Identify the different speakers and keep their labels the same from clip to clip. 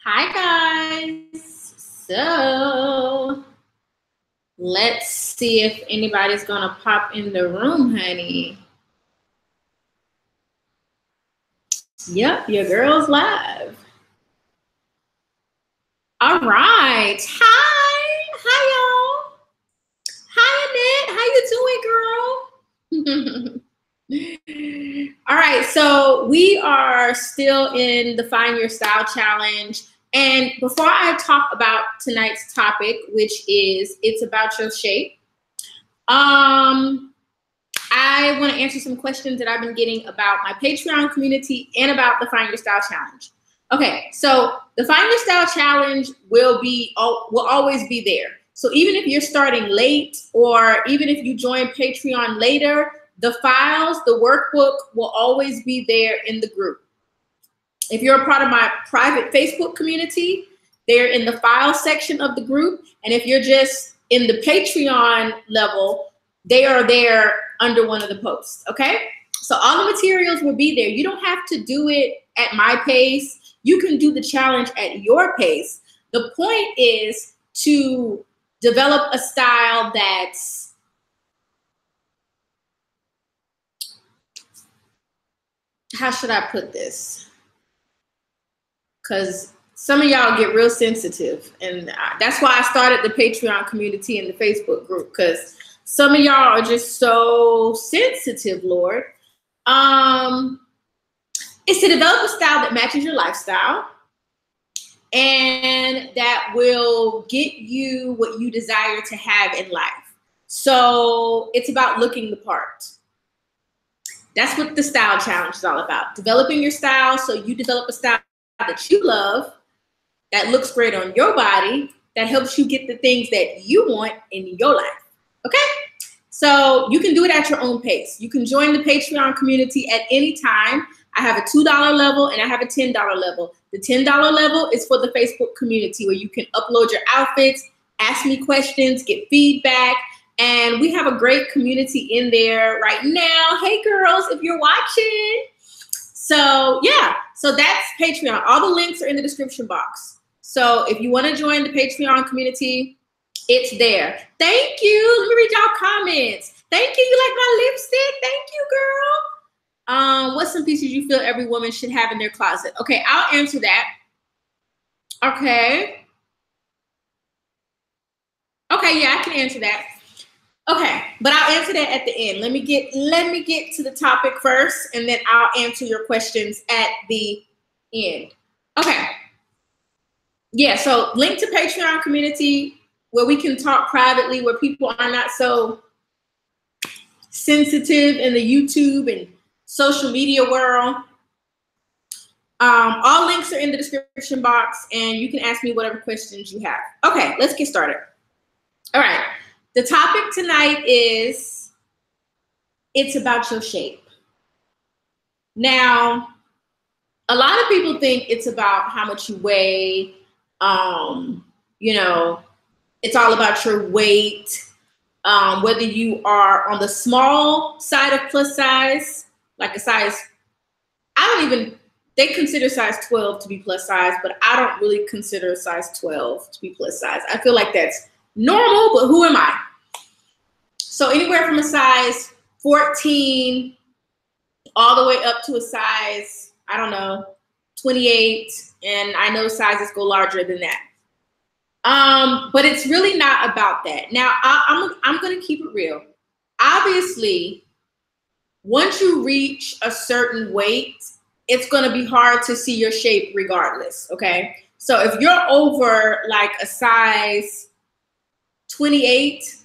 Speaker 1: Hi guys. So let's see if anybody's gonna pop in the room, honey. Yep, your girl's live. All right. Hi y'all. Hi Annette. How you doing, girl? All right, so we are still in the Find Your Style Challenge. And before I talk about tonight's topic, which is it's about your shape, I want to answer some questions that I've been getting about my Patreon community and about the Find Your Style Challenge. Okay, so the Find Your Style Challenge will always be there. So even if you're starting late or even if you join Patreon later, the files, the workbook will always be there in the group. If you're a part of my private Facebook community, they're in the file section of the group. And if you're just in the Patreon level, they are there under one of the posts, okay? So all the materials will be there. You don't have to do it at my pace. You can do the challenge at your pace. The point is to develop a style that's how should I put this? Because some of y'all get real sensitive. And that's why I started the Patreon community and the Facebook group, because some of y'all are just so sensitive, Lord. It's to develop a style that matches your lifestyle and that will get you what you desire to have in life. So it's about looking the part. That's what the style challenge is all about. Developing your style so you develop a style that you love, that looks great on your body, that helps you get the things that you want in your life, okay? So you can do it at your own pace. You can join the Patreon community at any time. I have a $2 level and I have a $10 level. The $10 level is for the Facebook community where you can upload your outfits, ask me questions, get feedback, and we have a great community in there right now. Hey girls, if you're watching. So yeah, so that's Patreon. All the links are in the description box. So if you want to join the Patreon community, it's there. Thank you. Let me read y'all comments. Thank you. You like my lipstick? Thank you, girl. What's some pieces you feel every woman should have in their closet? Okay, I'll answer that. Okay. Okay, yeah, I can answer that. Okay, but I'll answer that at the end. Let me get to the topic first, and then I'll answer your questions at the end. Okay. Yeah, so link to Patreon community where we can talk privately, where people are not so sensitive in the YouTube and social media world. All links are in the description box, and you can ask me whatever questions you have. Okay, let's get started. All right. The topic tonight is it's about your shape. Now, a lot of people think it's about how much you weigh. You know, it's all about your weight. Whether you are on the small side of plus size, like a size, they consider size 12 to be plus size, but I don't really consider size 12 to be plus size. I feel like that's normal, but who am I? So anywhere from a size 14 all the way up to a size, I don't know, 28, and I know sizes go larger than that. But it's really not about that. Now, I'm going to keep it real. Obviously, once you reach a certain weight, it's going to be hard to see your shape regardless, okay? So if you're over like a size 28,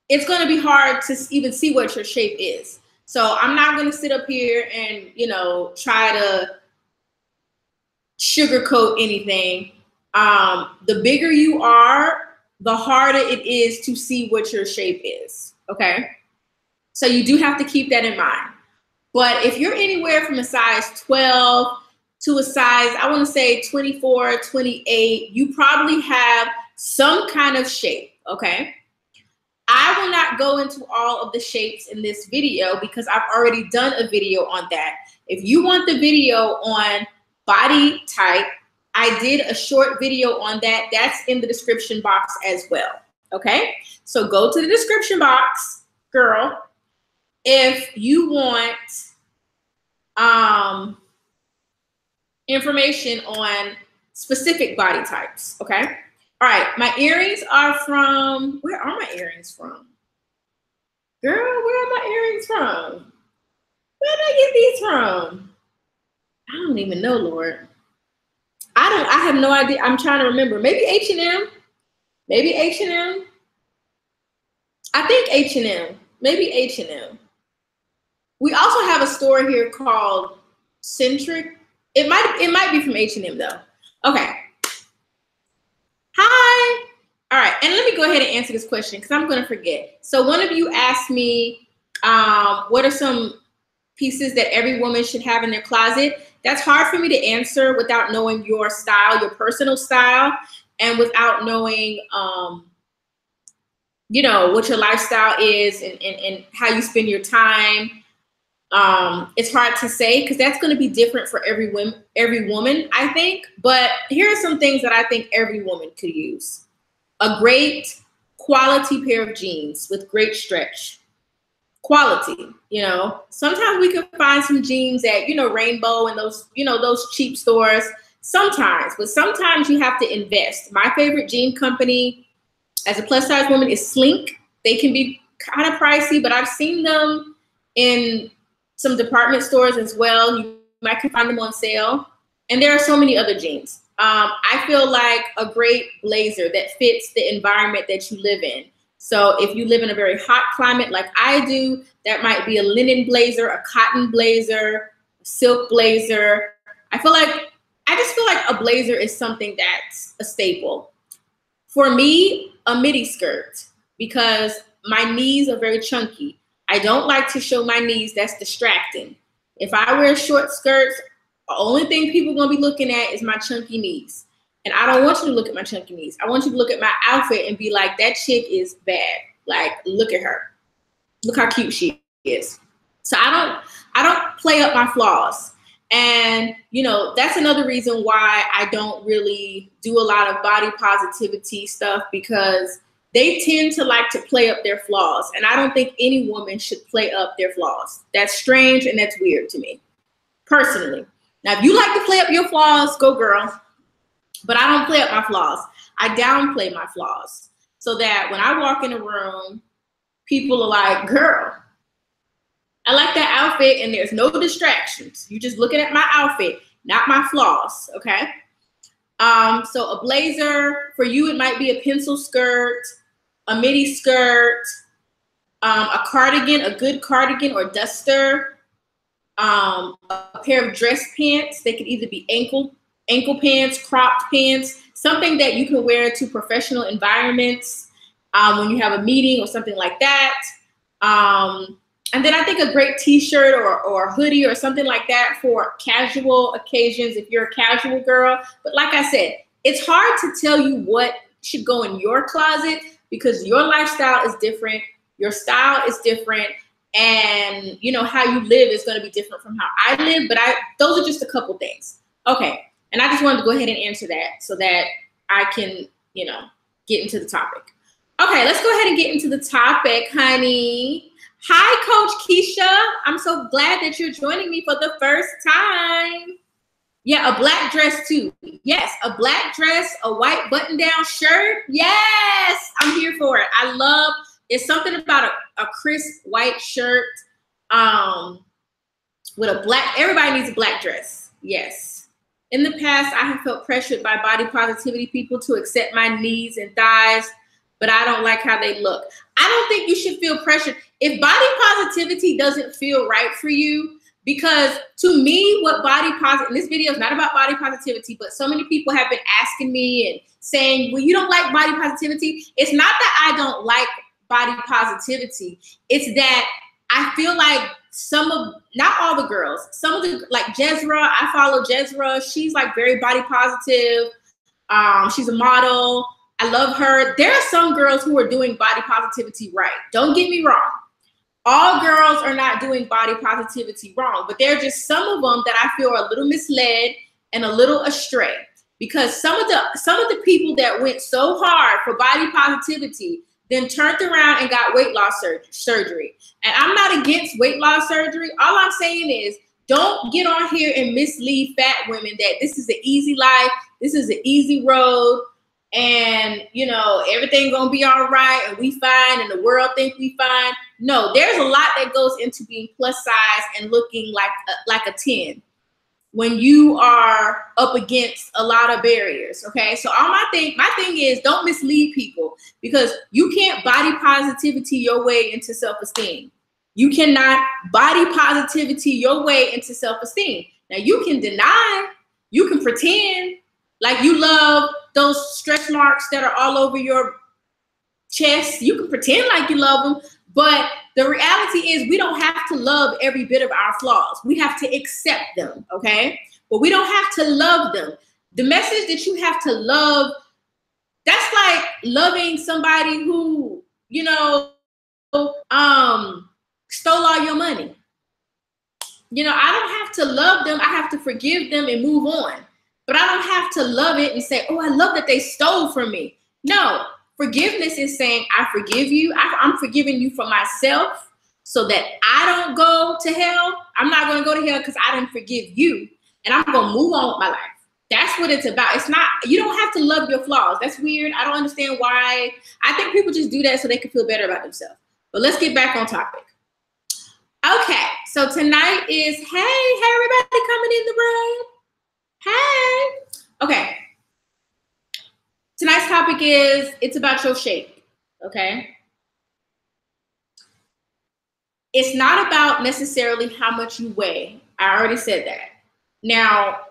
Speaker 1: it's going to be hard to even see what your shape is. So I'm not going to sit up here and, you know, try to sugarcoat anything. The bigger you are, the harder it is to see what your shape is, okay? So you do have to keep that in mind. But if you're anywhere from a size 12 to a size, I want to say 24, 28, you probably have some kind of shape, okay? I will not go into all of the shapes in this video because I've already done a video on that. If you want the video on body type. I did a short video on that. That's in the description box as well. Okay, so go to the description box, girl, if you want information on specific body types. Okay. All right. My earrings are from, where are my earrings from? Girl, where are my earrings from? Where did I get these from? I don't even know, Lord. I have no idea. I'm trying to remember. Maybe H&M. Maybe H&M. I think H&M. Maybe H&M. We also have a store here called Centric. It might be from H&M though. Okay. Hi. All right. And let me go ahead and answer this question because I'm going to forget. So one of you asked me, what are some pieces that every woman should have in their closet? That's hard for me to answer without knowing your style, your personal style, and without knowing, you know, what your lifestyle is and how you spend your time. It's hard to say because that's going to be different for every woman, I think. But here are some things that I think every woman could use. A great quality pair of jeans with great stretch. Quality, you know. Sometimes we can find some jeans at, you know, Rainbow and those, you know, those cheap stores. Sometimes, but sometimes you have to invest. My favorite jean company as a plus size woman is Slink. They can be kind of pricey, but I've seen them in some department stores as well. You might can find them on sale. And there are so many other jeans. I feel like a great blazer that fits the environment that you live in. So if you live in a very hot climate like I do, that might be a linen blazer, a cotton blazer, a silk blazer. I just feel like a blazer is something that's a staple. For me, a midi skirt, because my knees are very chunky. I don't like to show my knees. That's distracting. If I wear short skirts, the only thing people are going to be looking at is my chunky knees. And I don't want you to look at my chunky knees. I want you to look at my outfit and be like, that chick is bad. Like, look at her. Look how cute she is. So I don't play up my flaws. And, you know, that's another reason why I don't really do a lot of body positivity stuff, because they tend to like to play up their flaws. And I don't think any woman should play up their flaws. That's strange and that's weird to me, personally. Now, if you like to play up your flaws, go girl. But I don't play up my flaws. I downplay my flaws so that when I walk in a room, people are like, girl, I like that outfit and there's no distractions. You're just looking at my outfit, not my flaws, okay? So a blazer, for you, it might be a pencil skirt, a midi skirt, a cardigan, a good cardigan or duster, a pair of dress pants. They could either be ankle pants, cropped pants, something that you can wear to professional environments when you have a meeting or something like that. And then I think a great t-shirt or a hoodie or something like that for casual occasions if you're a casual girl. But like I said, it's hard to tell you what should go in your closet because your lifestyle is different, your style is different, and you know how you live is going to be different from how I live. But those are just a couple things. Okay. And I just wanted to go ahead and answer that so that I can, you know, get into the topic. Okay, let's go ahead and get into the topic, honey. Hi, Coach Keisha. I'm so glad that you're joining me for the first time. Yeah, a black dress too. Yes, a black dress, a white button-down shirt. Yes, I'm here for it. It's something about a crisp white shirt with a black, everybody needs a black dress. Yes. In the past, I have felt pressured by body positivity people to accept my knees and thighs, but I don't like how they look. I don't think you should feel pressured. If body positivity doesn't feel right for you, because to me, what body positive, this video is not about body positivity, but so many people have been asking me and saying, well, you don't like body positivity. It's not that I don't like body positivity. It's that I feel like not all the girls, some of the, like Jezra, I follow Jezra. She's like very body positive. She's a model. I love her. There are some girls who are doing body positivity right. Don't get me wrong. All girls are not doing body positivity wrong, but there are just some of them that I feel are a little misled and a little astray, because some of the people that went so hard for body positivity then turned around and got weight loss surgery. And I'm not against weight loss surgery. All I'm saying is, don't get on here and mislead fat women that this is an easy life, this is an easy road, and you know, everything gonna be all right and we fine and the world think we fine. No, there's a lot that goes into being plus size and looking like a 10 when you are up against a lot of barriers. Okay, so my thing is, don't mislead people, because you can't body positivity your way into self-esteem. You cannot body positivity your way into self-esteem. Now, you can deny, you can pretend like you love those stretch marks that are all over your chest. You can pretend like you love them, but the reality is we don't have to love every bit of our flaws. We have to accept them, okay? But we don't have to love them. The message that you have to love, that's like loving somebody who, you know, stole all your money. You know, I don't have to love them. I have to forgive them and move on. But I don't have to love it and say, oh, I love that they stole from me. No, forgiveness is saying, I forgive you. I'm forgiving you for myself so that I don't go to hell. I'm not going to go to hell because I didn't forgive you. And I'm going to move on with my life. That's what it's about. It's not, you don't have to love your flaws. That's weird. I don't understand why. I think people just do that so they can feel better about themselves. But let's get back on topic. Okay, so tonight is, hey everybody coming in the room. Hey. Okay. Tonight's topic is, it's about your shape, okay? It's not about necessarily how much you weigh. I already said that. Now,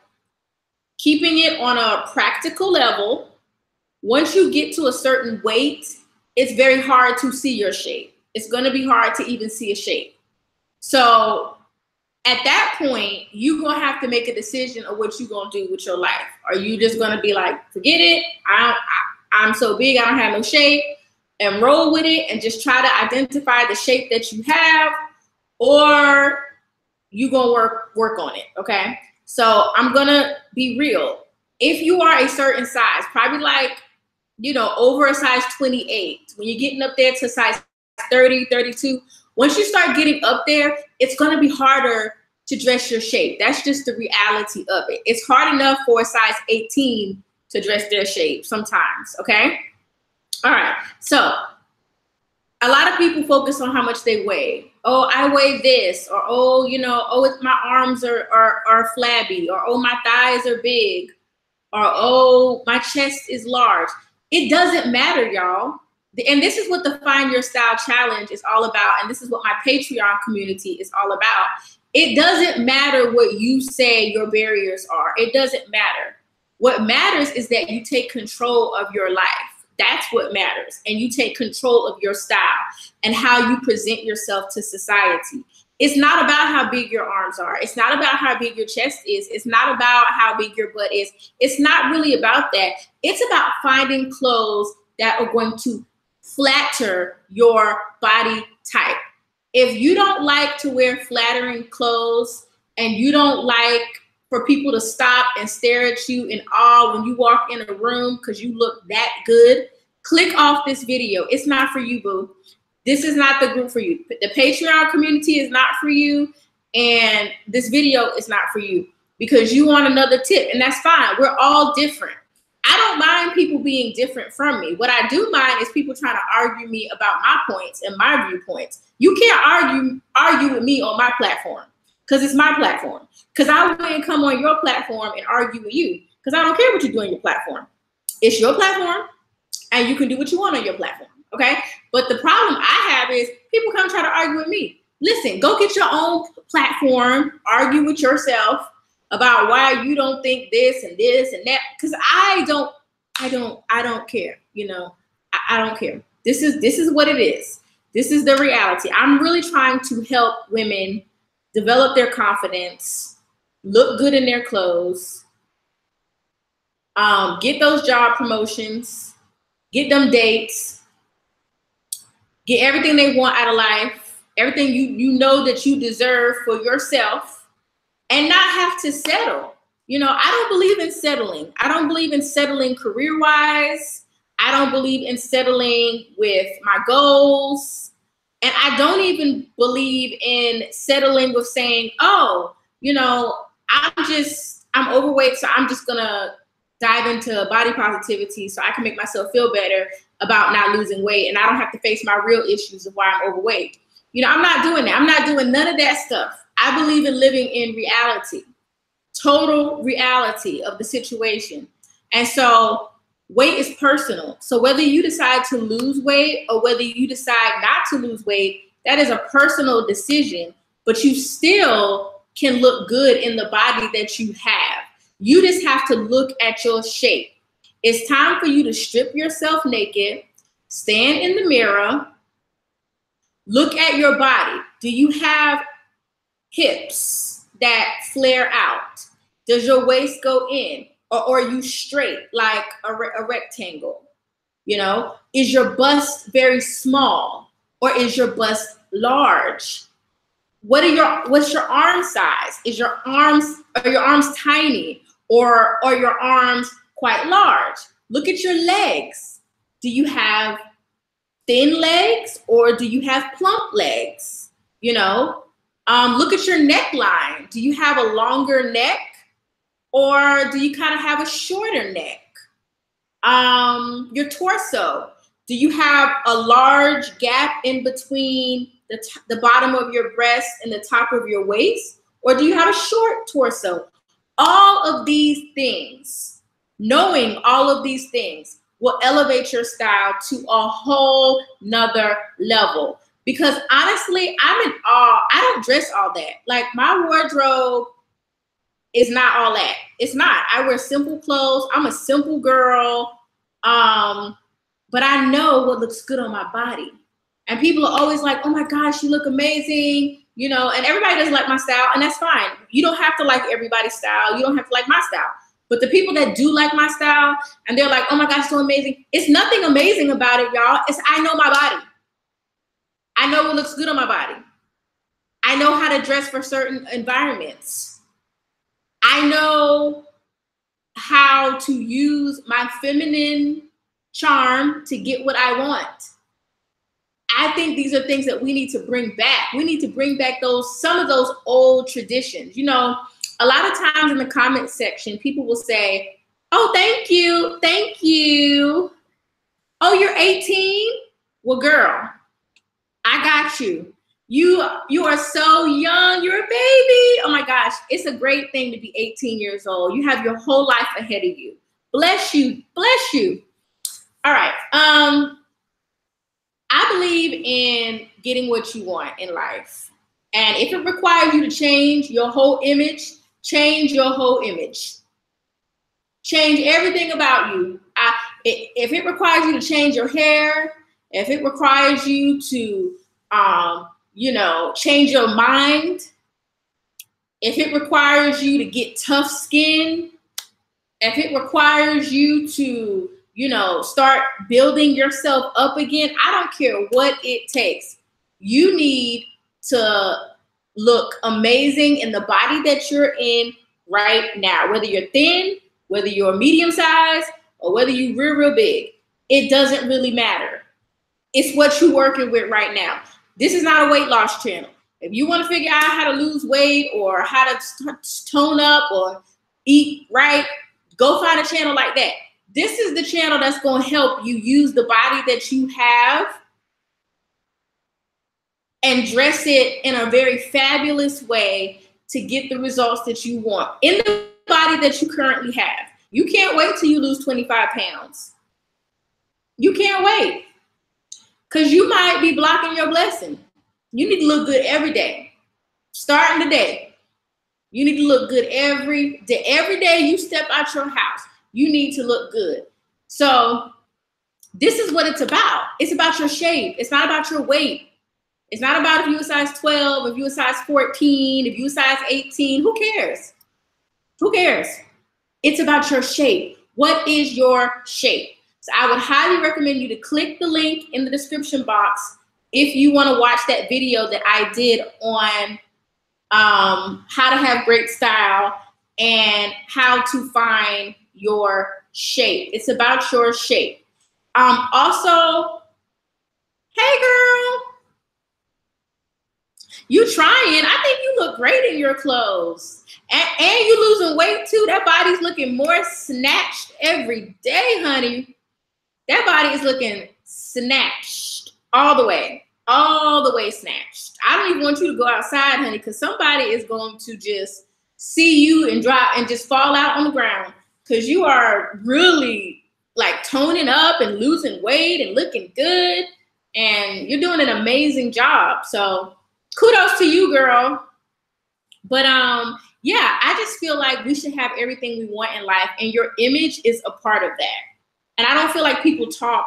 Speaker 1: keeping it on a practical level, once you get to a certain weight, it's very hard to see your shape. It's going to be hard to even see a shape. So at that point, you're going to have to make a decision of what you're going to do with your life. Are you just going to be like, forget it, I'm so big, I don't have no shape, and roll with it and just try to identify the shape that you have, or you going to work on it, okay? So I'm going to be real. If you are a certain size, probably like, you know, over a size 28, when you're getting up there to size 30, 32, once you start getting up there, it's going to be harder to dress your shape. That's just the reality of it. It's hard enough for a size 18 to dress their shape sometimes, okay? All right, so a lot of people focus on how much they weigh. Oh, I weigh this, or oh, you know, oh, my arms are flabby, or oh, my thighs are big, or oh, my chest is large. It doesn't matter, y'all. And this is what the Find Your Style Challenge is all about. And this is what my Patreon community is all about. It doesn't matter what you say your barriers are. It doesn't matter. What matters is that you take control of your life. That's what matters. And you take control of your style and how you present yourself to society. It's not about how big your arms are. It's not about how big your chest is. It's not about how big your butt is. It's not really about that. It's about finding clothes that are going to flatter your body type. If you don't like to wear flattering clothes and you don't like for people to stop and stare at you in awe when you walk in a room because you look that good, click off this video. It's not for you, boo. This is not the group for you. The Patreon community is not for you, and this video is not for you because you want another tip, and that's fine. We're all different. I don't mind people being different from me. What I do mind is people trying to argue me about my points and my viewpoints. You can't argue with me on my platform because it's my platform. Because I wouldn't come on your platform and argue with you because I don't care what you do on your platform. It's your platform, and you can do what you want on your platform, okay? But the problem I have is people come try to argue with me. Listen, go get your own platform, argue with yourself about why you don't think this and that, because I don't care. You know, I don't care. This is what it is. This is the reality. I'm really trying to help women develop their confidence, look good in their clothes, get those job promotions, get them dates, get everything they want out of life, everything you know that you deserve for yourself, and not have to settle. You know, I don't believe in settling. I don't believe in settling career-wise. I don't believe in settling with my goals. And I don't even believe in settling with saying, oh, you know, I'm overweight, so I'm just gonna dive into body positivity so I can make myself feel better about not losing weight, and I don't have to face my real issues of why I'm overweight. You know, I'm not doing that. I'm not doing none of that stuff. I believe in living in reality, total reality of the situation. And so weight is personal. So whether you decide to lose weight or whether you decide not to lose weight, that is a personal decision, but you still can look good in the body that you have. You just have to look at your shape. It's time for you to strip yourself naked, stand in the mirror, look at your body. Do you have hips that flare out? Does your waist go in? Or are you straight like a rectangle? You know, is your bust very small or is your bust large? What's your arm size? Are your arms tiny or are your arms quite large? Look at your legs. Do you have thin legs or do you have plump legs? You know, look at your neckline. Do you have a longer neck or do you kind of have a shorter neck? Your torso. Do you have a large gap in between the bottom of your breast and the top of your waist? Or do you have a short torso? All of these things, knowing all of these things will elevate your style to a whole nother level. Because honestly, I'm in awe. I don't dress all that. Like my wardrobe is not all that. It's not. I wear simple clothes. I'm a simple girl. But I know what looks good on my body. And people are always like, oh my gosh, you look amazing. You know, and everybody doesn't like my style, and that's fine. You don't have to like everybody's style. You don't have to like my style. But the people that do like my style and they're like, oh my gosh, so amazing. It's nothing amazing about it, y'all. It's I know my body. I know what looks good on my body. I know how to dress for certain environments. I know how to use my feminine charm to get what I want. I think these are things that we need to bring back. We need to bring back some of those old traditions. You know, a lot of times in the comment section, people will say, oh, thank you. Thank you. Oh, you're 18? Well, girl, I got you. You are so young. You're a baby. Oh my gosh. It's a great thing to be 18 years old. You have your whole life ahead of you. Bless you. Bless you. All right. I believe in getting what you want in life. And if it requires you to change your whole image, change your whole image. Change everything about you. If it requires you to change your hair, if it requires you to, change your mind, if it requires you to get tough skin, if it requires you to, start building yourself up again, I don't care what it takes. You need to look amazing in the body that you're in right now, whether you're thin, whether you're medium size, or whether you're real big. It doesn't really matter. It's what you're working with right now. This is not a weight loss channel. If you want to figure out how to lose weight or how to tone up or eat right, go find a channel like that. This is the channel that's going to help you use the body that you have and dress it in a very fabulous way to get the results that you want in the body that you currently have. You can't wait till you lose 25 pounds. You can't wait because you might be blocking your blessing. You need to look good every day. Starting today, you need to look good every day. Every day you step out your house, you need to look good. So this is what it's about. It's about your shape. It's not about your weight. It's not about if you're a size 12, if you're a size 14, if you're a size 18. Who cares? Who cares? It's about your shape. What is your shape? So I would highly recommend you to click the link in the description box if you want to watch that video that I did on how to have great style and how to find your shape. It's about your shape. Also, hey girl, you trying. I think you look great in your clothes. And you losing weight too. That body's looking more snatched every day, honey. That body is looking snatched all the way snatched. I don't even want you to go outside, honey, because somebody is going to just see you and drop and just fall out on the ground because you are really like toning up and losing weight and looking good. And you're doing an amazing job. So kudos to you, girl. But yeah, I just feel like we should have everything we want in life, and your image is a part of that. And I don't feel like people talk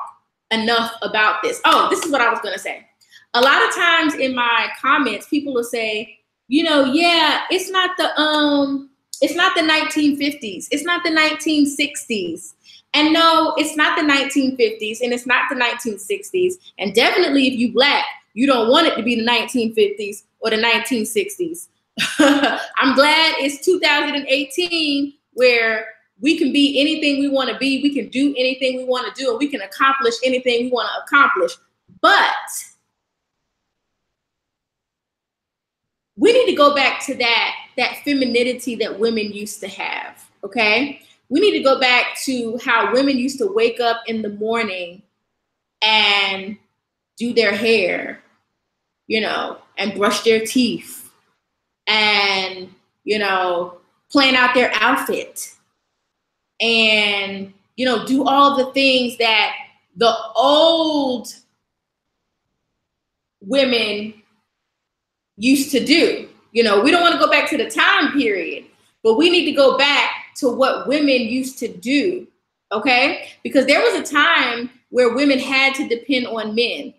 Speaker 1: enough about this. Oh, this is what I was gonna say. A lot of times in my comments, people will say, you know, yeah, it's not the 1950s, it's not the 1960s. And no, it's not the 1950s, and it's not the 1960s. And definitely if you Black, you don't want it to be the 1950s or the 1960s. I'm glad it's 2018 where we can be anything we want to be. We can do anything we want to do, and we can accomplish anything we want to accomplish. But we need to go back to that femininity that women used to have, okay? We need to go back to how women used to wake up in the morning and do their hair, you know, and brush their teeth and, you know, plan out their outfit and, you know, do all the things that the old women used to do. You know, we don't want to go back to the time period, but we need to go back to what women used to do, okay? Because there was a time where women had to depend on men.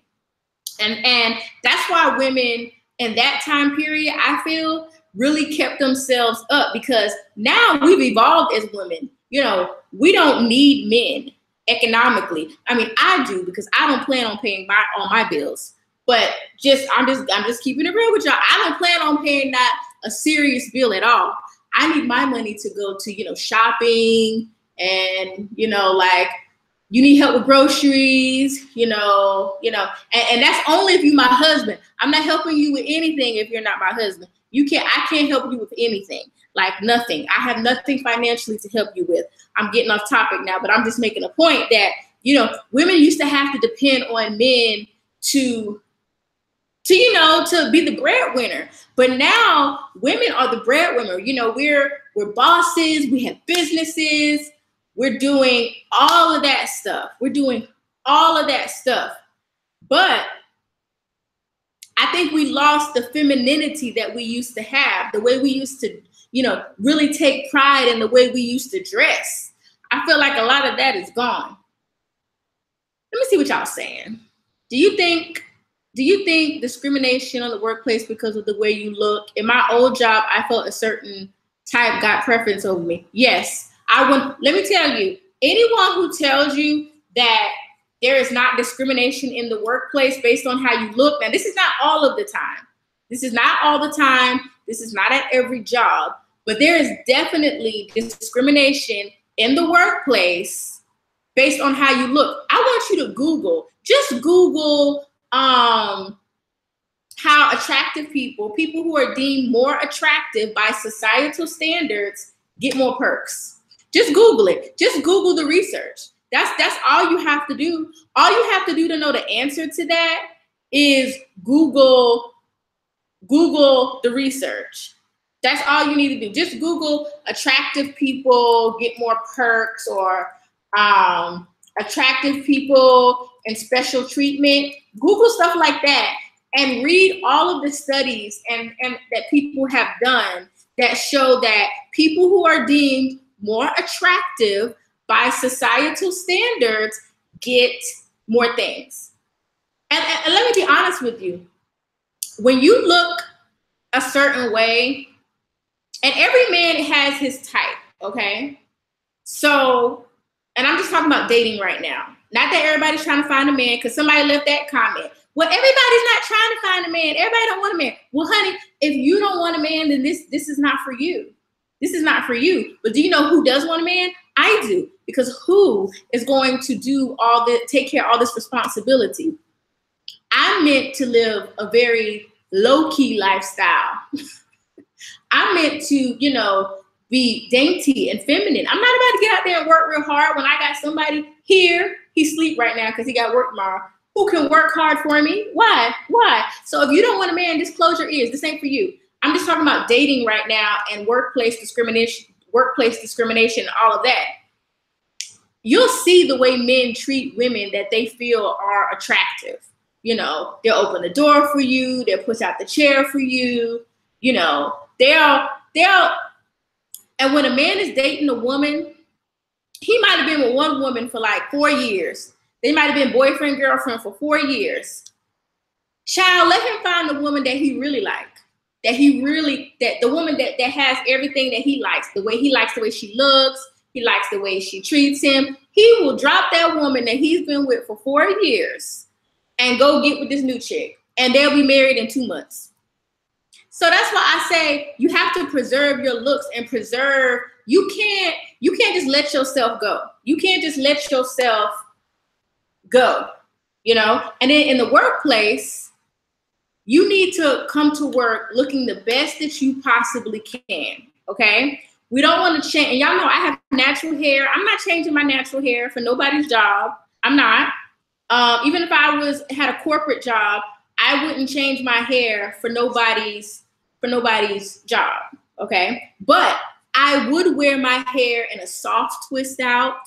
Speaker 1: And that's why women in that time period, I feel, really kept themselves up, because now we've evolved as women. You know, we don't need men economically. I mean, I do, because I don't plan on paying all my bills. But I'm just keeping it real with y'all. I don't plan on paying not a serious bill at all. I need my money to go to, you know, shopping and, you know, like, you need help with groceries, you know, and that's only if you're my husband. I'm not helping you with anything if you're not my husband. I can't help you with anything, like nothing. I have nothing financially to help you with. I'm getting off topic now, but I'm just making a point that, you know, women used to have to depend on men to be the breadwinner. But now women are the breadwinner. You know, we're bosses, we have businesses, we're doing all of that stuff. But I think we lost the femininity that we used to have, the way we used to, you know, really take pride in the way we used to dress. I feel like a lot of that is gone. Let me see what y'all saying. Do you think discrimination on the workplace because of the way you look? In my old job, I felt a certain type got preference over me. Yes, let me tell you, anyone who tells you that there is not discrimination in the workplace based on how you look, now this is not all of the time. This is not all the time. This is not at every job, but there is definitely discrimination in the workplace based on how you look. I want you to just Google how attractive people who are deemed more attractive by societal standards get more perks. Just Google it. Just Google the research. That's all you have to do. All you have to do to know the answer to that is Google the research. That's all you need to do. Just Google attractive people get more perks, or attractive people and special treatment. Google stuff like that and read all of the studies and that people have done that show that people who are deemed more attractive by societal standards get more things. And let me be honest with you. When you look a certain way, and every man has his type, okay? So, and I'm just talking about dating right now. Not that everybody's trying to find a man, because somebody left that comment. Well, everybody's not trying to find a man. Everybody don't want a man. Well, honey, if you don't want a man, then this is not for you. This is not for you. But do you know who does want a man? I do. Because who is going to do all the, take care of all this responsibility? I'm meant to live a very low-key lifestyle. I'm meant to, you know, be dainty and feminine. I'm not about to get out there and work real hard when I got somebody here. He sleep right now because he got work tomorrow. Who can work hard for me? Why? Why? So if you don't want a man, just close your ears. This ain't for you. I'm just talking about dating right now and workplace discrimination, and all of that. You'll see the way men treat women that they feel are attractive. You know, they'll open the door for you. They'll push out the chair for you. You know, they'll, and when a man is dating a woman, he might have been with one woman for like 4 years. They might have been boyfriend, girlfriend for 4 years. Child, let him find the woman that he really likes. That the woman that has everything that he likes. The way he likes the way she looks. He likes the way she treats him. He will drop that woman that he's been with for 4 years and go get with this new chick. And they'll be married in 2 months. So that's why I say you have to preserve your looks and preserve. You can't just let yourself go. You can't just let yourself go, you know? And then in the workplace, you need to come to work looking the best that you possibly can, okay? We don't want to change. And y'all know I have natural hair. I'm not changing my natural hair for nobody's job. I'm not. Even if I had a corporate job, I wouldn't change my hair for nobody's job, okay? But I would wear my hair in a soft twist out.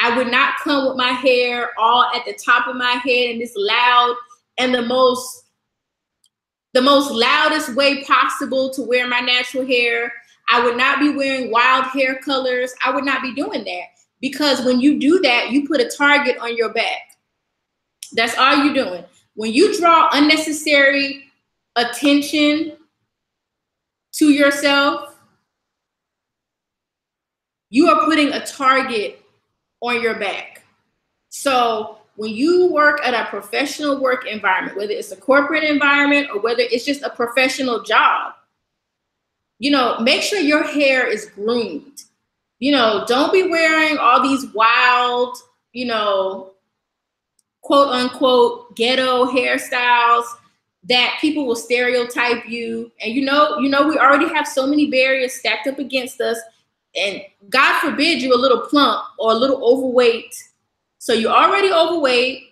Speaker 1: I would not come with my hair all at the top of my head in this loud and the most loudest way possible to wear my natural hair. I would not be wearing wild hair colors. I would not be doing that, because when you do that, you put a target on your back. That's all you're doing. When you draw unnecessary attention to yourself, you are putting a target on your back. So when you work at a professional work environment, whether it's a corporate environment or whether it's just a professional job, you know, make sure your hair is groomed. You know, don't be wearing all these wild, you know, quote unquote ghetto hairstyles that people will stereotype you. And you know, we already have so many barriers stacked up against us. And God forbid you're a little plump or a little overweight. So you're already overweight,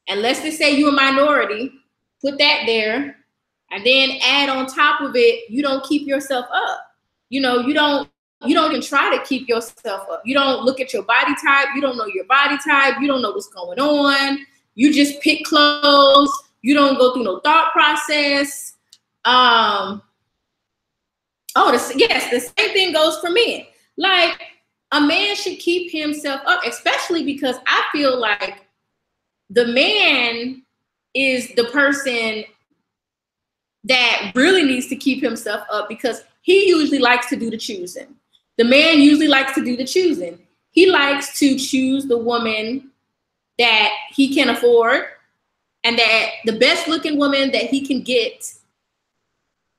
Speaker 1: and let's just say you're a minority, put that there, and then add on top of it, you don't keep yourself up. You know, you don't even try to keep yourself up. You don't look at your body type. You don't know your body type. You don't know what's going on. You just pick clothes. You don't go through no thought process. Yes, the same thing goes for men. Like, a man should keep himself up, especially because I feel like the man is the person that really needs to keep himself up, because he usually likes to do the choosing. The man usually likes to do the choosing. He likes to choose the woman that he can afford, and that the best looking woman that he can get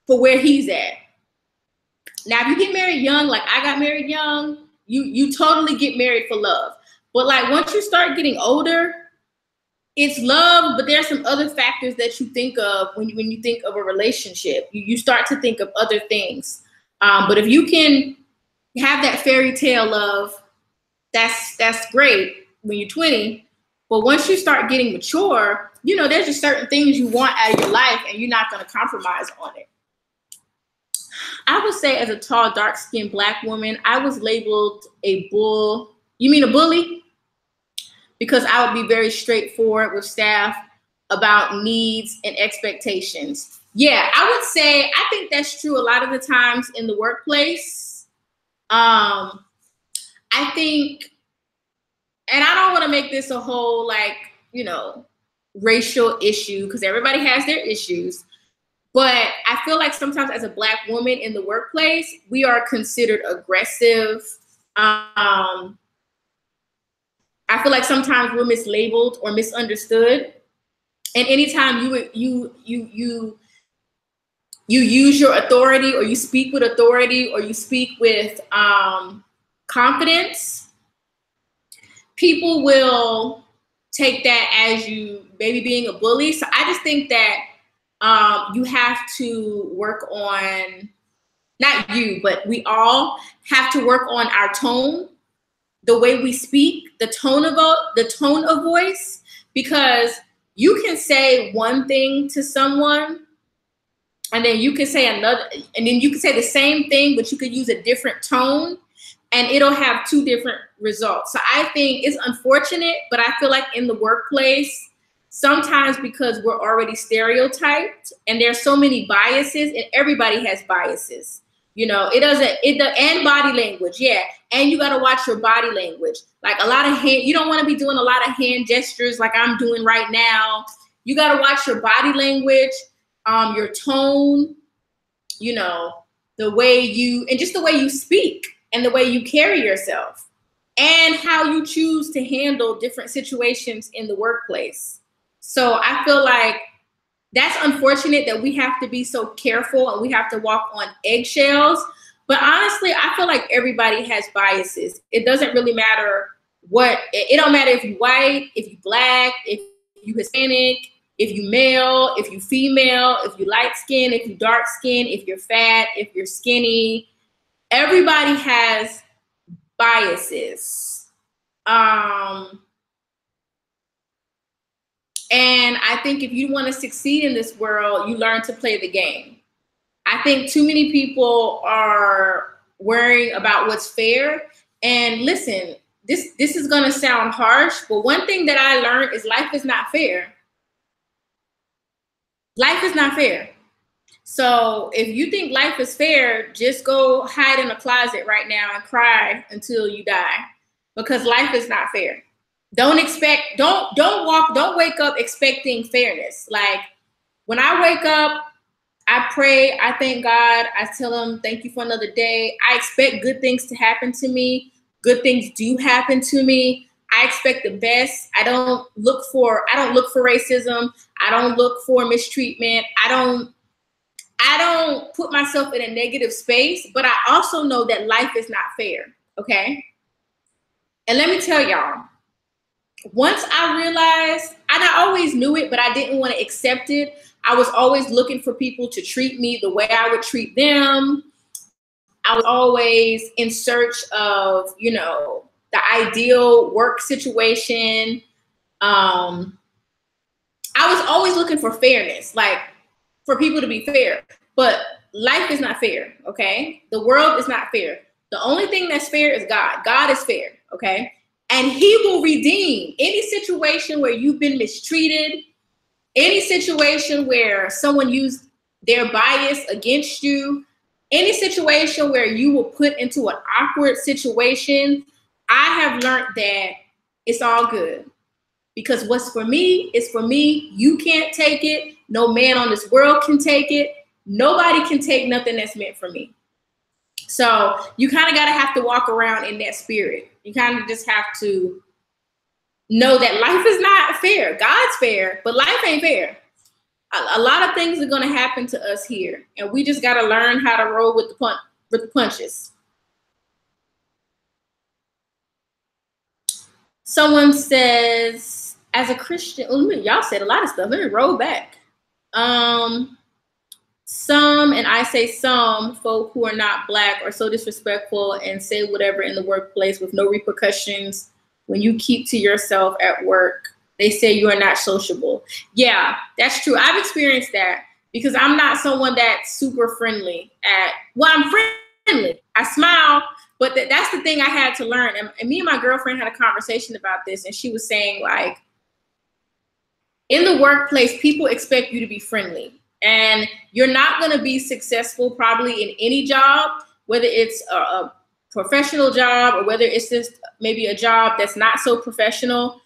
Speaker 1: for where he's at. Now, if you get married young, like I got married young, you totally get married for love. But like once you start getting older, it's love, but there's some other factors that you think of when you think of a relationship. You start to think of other things. But if you can have that fairy tale love, that's great when you're 20. But once you start getting mature, you know, there's just certain things you want out of your life, and you're not going to compromise on it. I would say, as a tall, dark-skinned Black woman, I was labeled a bull. You mean a bully? Because I would be very straightforward with staff about needs and expectations. Yeah, I would say, I think that's true a lot of the times in the workplace. I think, and I don't want to make this a whole, like, you know, racial issue, because everybody has their issues. But I feel like sometimes as a Black woman in the workplace, we are considered aggressive. I feel like sometimes we're mislabeled or misunderstood. And anytime you use your authority, or you speak with authority, or you speak with confidence, people will take that as you maybe being a bully. So I just think that you have to work on, not you, but we all have to work on our tone, the way we speak, the tone of voice, because you can say one thing to someone, and then you can say another, and then you can say the same thing, but you could use a different tone, and it'll have two different results. So I think it's unfortunate, but I feel like in the workplace, sometimes because we're already stereotyped and there's so many biases, and everybody has biases. You know, and body language, yeah. And you got to watch your body language. Like a lot of you don't want to be doing a lot of hand gestures like I'm doing right now. You got to watch your body language, your tone, you know, the way just the way you speak and the way you carry yourself and how you choose to handle different situations in the workplace. So I feel like that's unfortunate that we have to be so careful and we have to walk on eggshells. But honestly, I feel like everybody has biases. It doesn't really matter it don't matter if you're white, if you're black, if you're Hispanic, if you're male, if you're female, if you're light skin, if you're dark skin, if you're fat, if you're skinny. Everybody has biases. And I think if you want to succeed in this world, you learn to play the game. I think too many people are worrying about what's fair. And listen, this is going to sound harsh, but one thing that I learned is life is not fair. Life is not fair. So if you think life is fair, just go hide in a closet right now and cry until you die, because life is not fair. Don't wake up expecting fairness. Like when I wake up, I pray, I thank God, I tell him, thank you for another day. I expect good things to happen to me. Good things do happen to me. I expect the best. I don't look for racism. I don't look for mistreatment. I don't put myself in a negative space, but I also know that life is not fair. Okay. And let me tell y'all, once I realized, and I always knew it, but I didn't want to accept it. I was always looking for people to treat me the way I would treat them. I was always in search of, you know, the ideal work situation. I was always looking for fairness, like for people to be fair, but life is not fair. Okay. The world is not fair. The only thing that's fair is God. God is fair. Okay. And he will redeem any situation where you've been mistreated, any situation where someone used their bias against you, any situation where you were put into an awkward situation. I have learned that it's all good, because what's for me is for me. You can't take it. No man on this world can take it. Nobody can take nothing that's meant for me. So you kind of got to have to walk around in that spirit. You kind of just have to know that life is not fair. God's fair, but life ain't fair. A lot of things are going to happen to us here, and we just got to learn how to roll with the punches. Someone says, as a Christian, y'all said a lot of stuff. Let me roll back. Some, and I say some, folk who are not Black are so disrespectful and say whatever in the workplace with no repercussions. When you keep to yourself at work, they say you are not sociable. Yeah, that's true. I've experienced that because I'm not someone that's super friendly I'm friendly. I smile, but that's the thing I had to learn. And me and my girlfriend had a conversation about this, and she was saying, like, in the workplace, people expect you to be friendly. And you're not going to be successful probably in any job, whether it's a professional job or whether it's just maybe a job that's not so professional,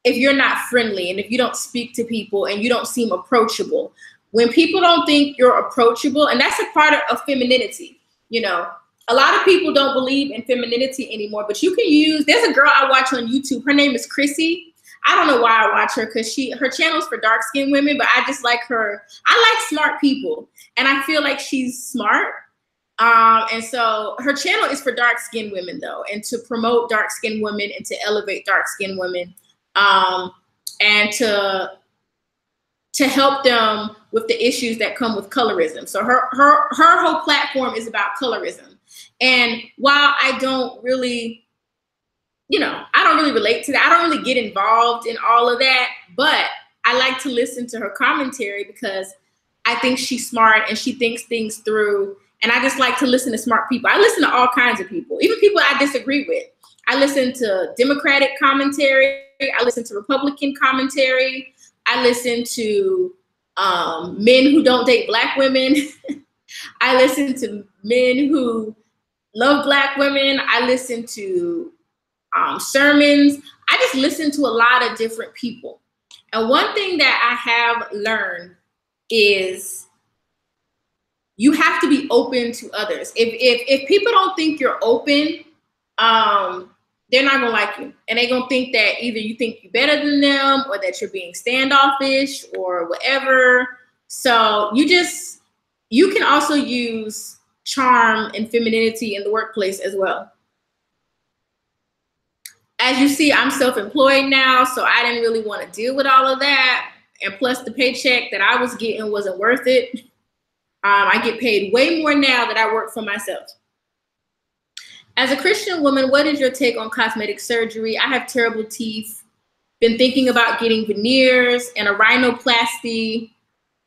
Speaker 1: if you're not friendly and if you don't speak to people and you don't seem approachable. When people don't think you're approachable, and that's a part of femininity, you know, a lot of people don't believe in femininity anymore, but you can there's a girl I watch on YouTube. Her name is Chrissy. I don't know why I watch her, because her channel's for dark skinned women, but I just like her. I like smart people, and I feel like she's smart. And so her channel is for dark skinned women though, and to promote dark skinned women and to elevate dark skinned women, and to help them with the issues that come with colorism. So her whole platform is about colorism. And while I don't really, I don't really relate to that. I don't really get involved in all of that, but I like to listen to her commentary because I think she's smart and she thinks things through. And I just like to listen to smart people. I listen to all kinds of people, even people I disagree with. I listen to Democratic commentary. I listen to Republican commentary. I listen to men who don't date Black women. I listen to men who love Black women. I listen to sermons. I just listen to a lot of different people. And one thing that I have learned is you have to be open to others. If people don't think you're open, they're not gonna like you. And they're gonna think that either you think you're better than them or that you're being standoffish or whatever. So you can also use charm and femininity in the workplace as well. As you see, I'm self-employed now, so I didn't really want to deal with all of that. And plus the paycheck that I was getting wasn't worth it. I get paid way more now that I work for myself. As a Christian woman, what is your take on cosmetic surgery? I have terrible teeth. Been thinking about getting veneers and a rhinoplasty.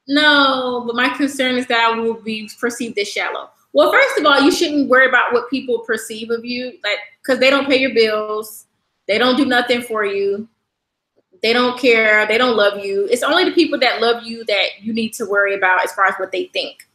Speaker 1: No, but my concern is that I will be perceived as shallow. Well, first of all, you shouldn't worry about what people perceive of you, because they don't pay your bills. They don't do nothing for you. They don't care. They don't love you. It's only the people that love you that you need to worry about as far as what they think.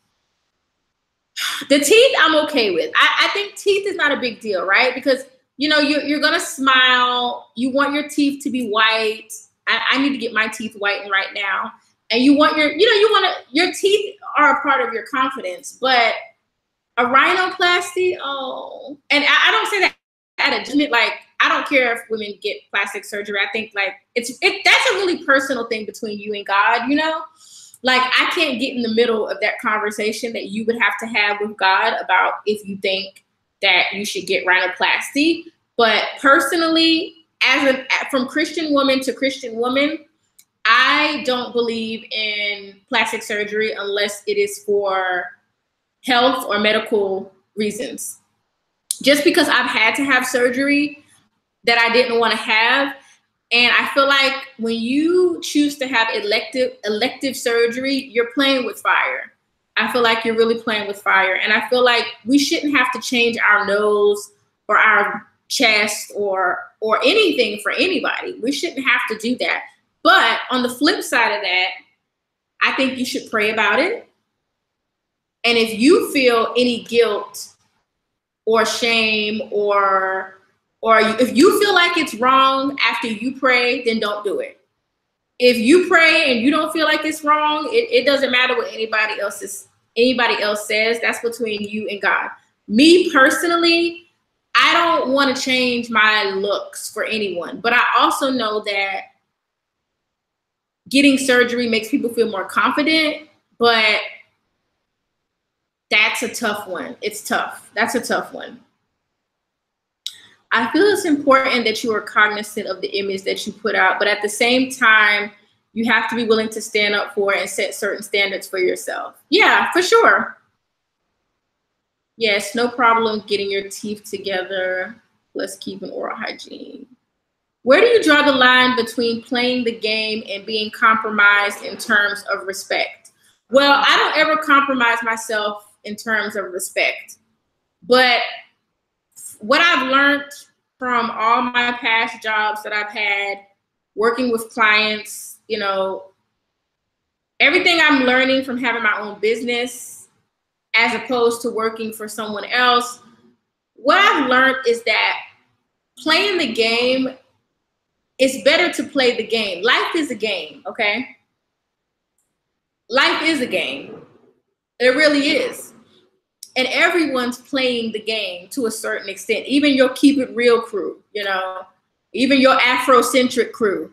Speaker 1: The teeth, I'm okay with. I think teeth is not a big deal, right? Because, you're going to smile. You want your teeth to be white. I need to get my teeth whitened right now. And you want your teeth are a part of your confidence. But a rhinoplasty, oh. And I don't say that at a judgment, I don't care if women get plastic surgery. I think that's a really personal thing between you and God, I can't get in the middle of that conversation that you would have to have with God about if you think that you should get rhinoplasty. But personally, from Christian woman to Christian woman, I don't believe in plastic surgery unless it is for health or medical reasons. Just because I've had to have surgery that I didn't want to have. And I feel like when you choose to have elective surgery, you're playing with fire. I feel like you're really playing with fire. And I feel like we shouldn't have to change our nose or our chest or anything for anybody. We shouldn't have to do that. But on the flip side of that, I think you should pray about it. And if you feel any guilt or shame or if you feel like it's wrong after you pray, then don't do it. If you pray and you don't feel like it's wrong, it doesn't matter what anybody else says. That's between you and God. Me personally, I don't want to change my looks for anyone, but I also know that getting surgery makes people feel more confident, but that's a tough one. It's tough. That's a tough one. I feel it's important that you are cognizant of the image that you put out, but at the same time, you have to be willing to stand up for it and set certain standards for yourself. Yeah, for sure. Yes, no problem getting your teeth together. Let's keep an oral hygiene. Where do you draw the line between playing the game and being compromised in terms of respect? Well, I don't ever compromise myself in terms of respect, but what I've learned from all my past jobs that I've had, working with clients, everything I'm learning from having my own business as opposed to working for someone else, what I've learned is that playing the game, it's better to play the game. Life is a game, okay? Life is a game. It really is. And everyone's playing the game to a certain extent. Even your Keep It Real crew, even your Afrocentric crew.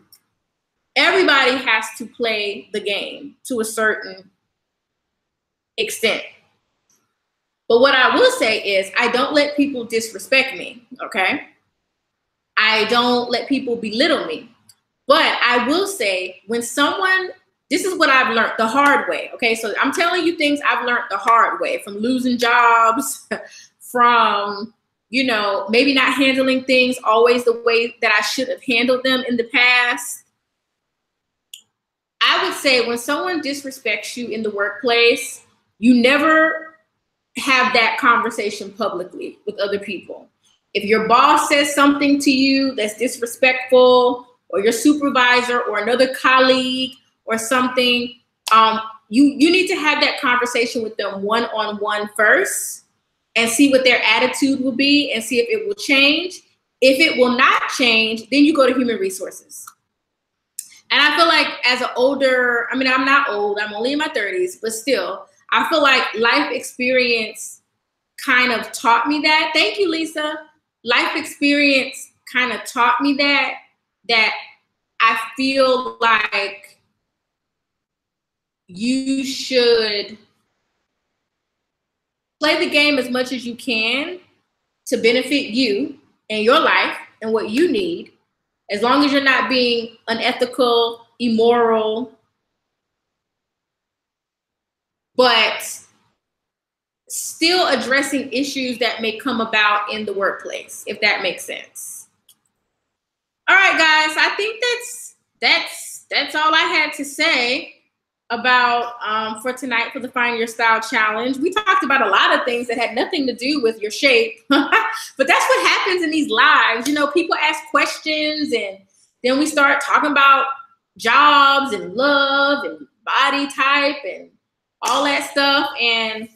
Speaker 1: everybody has to play the game to a certain extent. But what I will say is I don't let people disrespect me, okay? I don't let people belittle me. But I will say when someone, this is what I've learned the hard way, okay? So I'm telling you things I've learned the hard way, from losing jobs, from, you know, maybe not handling things always the way that I should have handled them in the past. I would say when someone disrespects you in the workplace, you never have that conversation publicly with other people. If your boss says something to you that's disrespectful, or your supervisor or another colleague or something, you need to have that conversation with them one-on-one first and see what their attitude will be and see if it will change. If it will not change, then you go to human resources. And I feel like as an older, I mean, I'm not old, I'm only in my 30s, but still, I feel like life experience kind of taught me that. Thank you, Lisa. Life experience kind of taught me that I feel like you should play the game as much as you can to benefit you and your life and what you need, as long as you're not being unethical, immoral, but still addressing issues that may come about in the workplace, if that makes sense. All right, guys, I think that's all I had to say about for tonight for the Find Your Style Challenge. We talked about a lot of things that had nothing to do with your shape, but that's what happens in these lives. You know, people ask questions and then we start talking about jobs and love and body type and all that stuff. And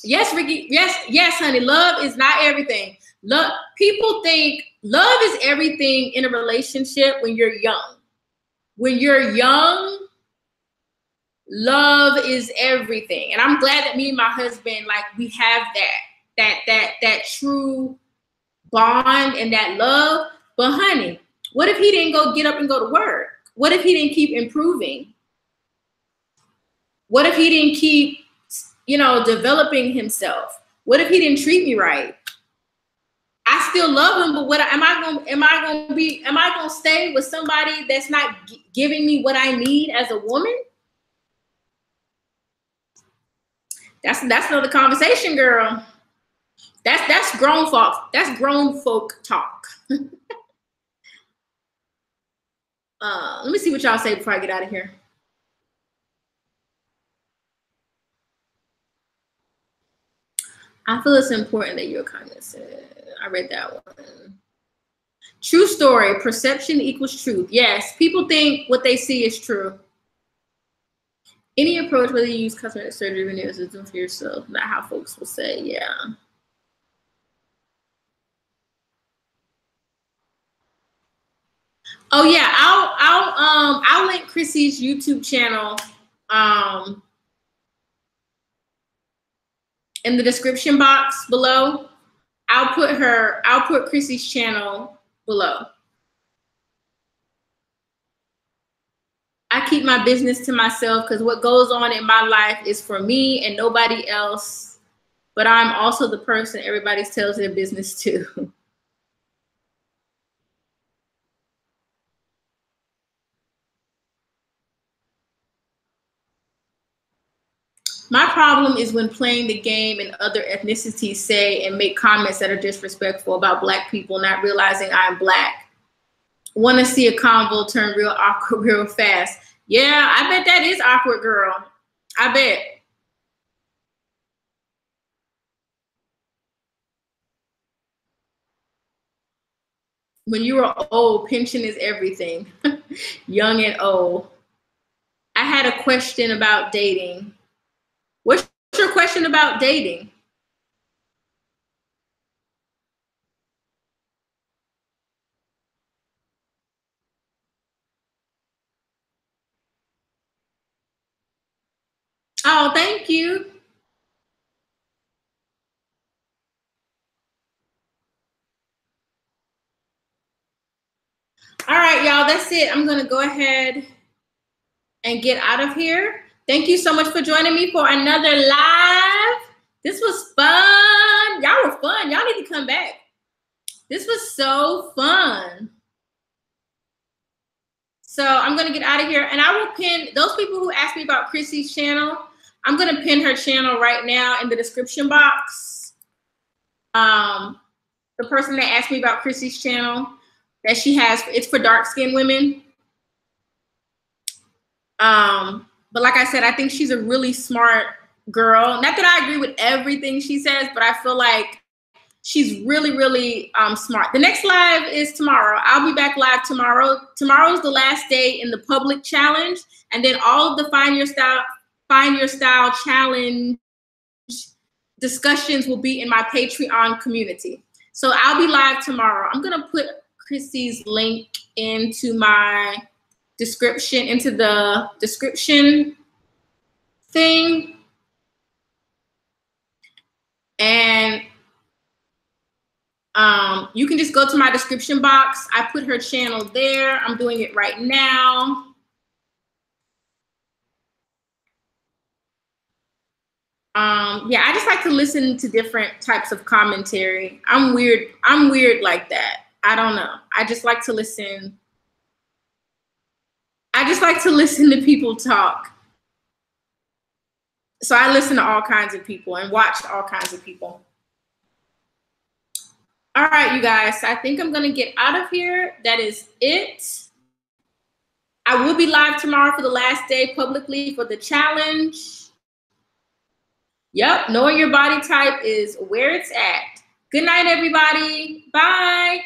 Speaker 1: yes, Ricky, yes, honey, love is not everything. Love, people think love is everything in a relationship when you're young. When you're young, love is everything. And I'm glad that me and my husband, like, we have that true bond and that love. But honey, what if he didn't get up and go to work? What if he didn't keep improving? What if he didn't keep, you know, developing himself? What if he didn't treat me right? I still love him, but what am I gonna stay with somebody that's not giving me what I need as a woman? That's another conversation, girl. That's grown folk. That's grown folk talk. Let me see what y'all say before I get out of here. I feel it's important that you're cognizant. I read that one. True story. Perception equals truth. Yes, people think what they see is true. Any approach, whether you use cosmetic surgery, veneers, is doing for yourself, not how folks will say. Yeah. Oh yeah, I'll link Chrissy's YouTube channel in the description box below. I'll put Chrissy's channel below. I keep my business to myself because what goes on in my life is for me and nobody else. But I'm also the person everybody tells their business to. My problem is when playing the game and other ethnicities say and make comments that are disrespectful about Black people, not realizing I'm Black. Want to see a convo turn real awkward real fast. Yeah, I bet that is awkward, girl. I bet. When you were old, pension is everything. Young and old. I had a question about dating. What's your question about dating? Oh, thank you. All right, y'all, that's it. I'm gonna go ahead and get out of here. Thank you so much for joining me for another live. This was fun. Y'all were fun. Y'all need to come back. This was so fun. So I'm gonna get out of here, and I will pin those people who asked me about Chrissy's channel. I'm gonna pin her channel right now in the description box. The person that asked me about Chrissy's channel that she has, it's for dark-skinned women. But like I said, I think she's a really smart girl. Not that I agree with everything she says, but I feel like she's really, really smart. The next live is tomorrow. I'll be back live tomorrow. Tomorrow's the last day in the public challenge. And then all of the Find Your Style challenge discussions will be in my Patreon community. So I'll be live tomorrow. I'm gonna put Chrissy's link into my description, into the description thing. And you can just go to my description box. I put her channel there. I'm doing it right now. Yeah, I just like to listen to different types of commentary. I'm weird like that. I don't know. I just like to listen. I just like to listen to people talk. So I listen to all kinds of people and watch all kinds of people. All right, you guys, I think I'm gonna get out of here. That is it. I will be live tomorrow for the last day publicly for the challenge. Yep, knowing your body type is where it's at. Good night, everybody. Bye.